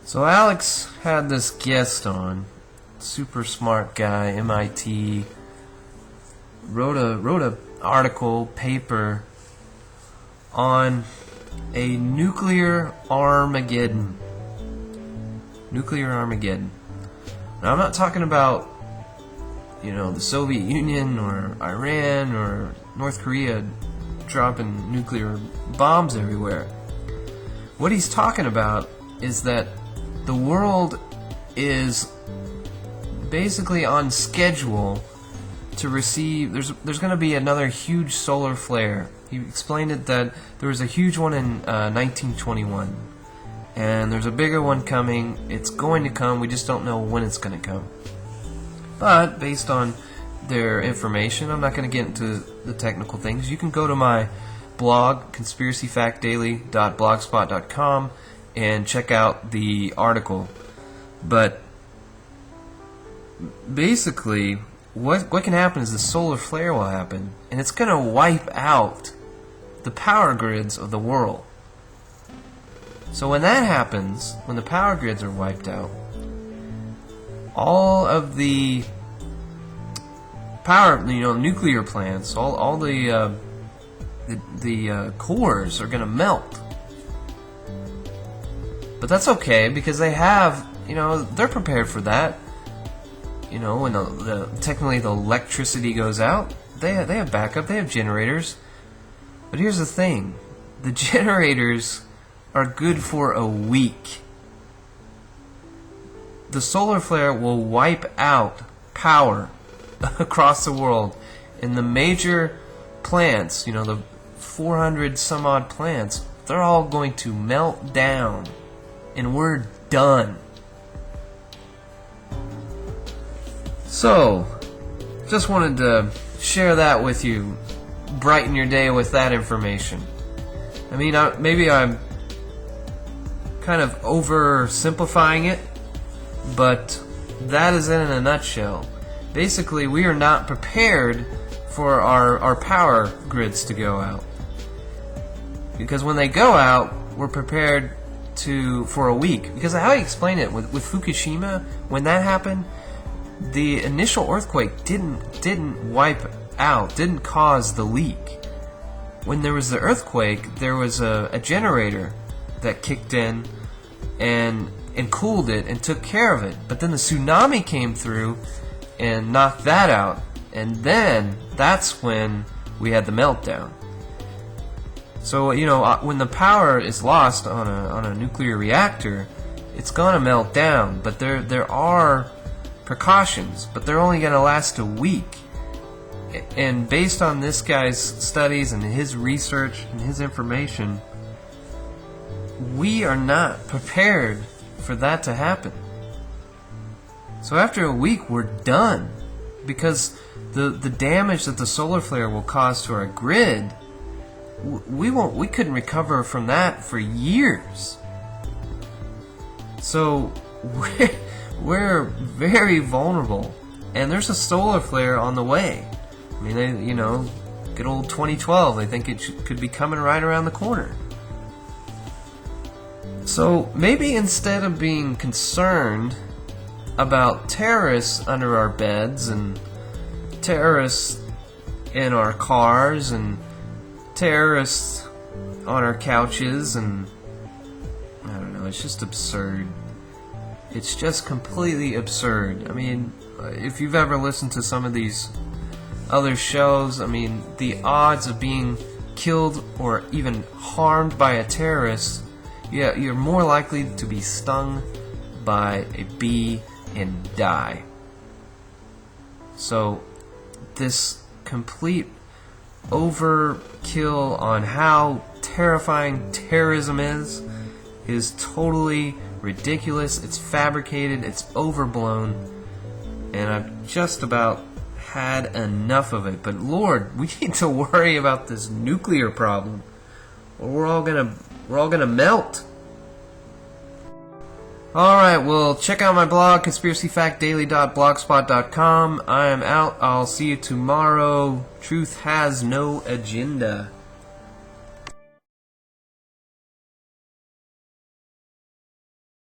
So Alex had this guest on, super smart guy, MIT, wrote a article, paper on a nuclear Armageddon. Nuclear Armageddon. Now I'm not talking about, the Soviet Union or Iran or North Korea dropping nuclear bombs everywhere. What he's talking about is that the world is basically on schedule to receive. There's going to be another huge solar flare. He explained it that there was a huge one in 1921, and there's a bigger one coming. It's going to come. We just don't know when it's going to come. But based on their information, I'm not going to get into the technical things. You can go to my blog, conspiracyfactdaily.blogspot.com, and check out the article. But basically, what can happen is the solar flare will happen, and it's going to wipe out the power grids of the world. So when that happens, when the power grids are wiped out, all of the power, nuclear plants, all the cores are going to melt. But that's okay, because they have, they're prepared for that. When technically the electricity goes out, they have backup, they have generators. But here's the thing, the generators are good for a week. The solar flare will wipe out power across the world, and the major plants, the 400 some odd plants, they're all going to melt down, and we're done. So, just wanted to share that with you, brighten your day with that information. I mean, maybe I'm kind of oversimplifying it, but that is it in a nutshell. Basically, we are not prepared for our power grids to go out. Because when they go out, we're prepared for a week. Because how I explain it, with Fukushima, when that happened, the initial earthquake didn't wipe out, didn't cause the leak. When there was the earthquake, there was a generator that kicked in and cooled it and took care of it. But then the tsunami came through and knocked that out, and then that's when we had the meltdown. So when the power is lost on a nuclear reactor, it's gonna melt down. But there are precautions, but they're only gonna last a week. And based on this guy's studies and his research and his information, we are not prepared for that to happen. So after a week, we're done, because the damage that the solar flare will cause to our grid, we couldn't recover from that for years. So we're very vulnerable, and there's a solar flare on the way. I mean, good old 2012, they think it could be coming right around the corner. So maybe instead of being concerned about terrorists under our beds and terrorists in our cars and terrorists on our couches, and I don't know, it's just absurd. It's just completely absurd. I mean, if you've ever listened to some of these other shows, I mean, the odds of being killed or even harmed by a terrorist, you're more likely to be stung by a bee and die. So this complete overkill on how terrifying terrorism is totally ridiculous. It's fabricated, it's overblown, and I've just about had enough of it. But Lord, we need to worry about this nuclear problem, or we're all gonna melt. Alright, well, check out my blog, conspiracyfactdaily.blogspot.com. I am out. I'll see you tomorrow. Truth has no agenda.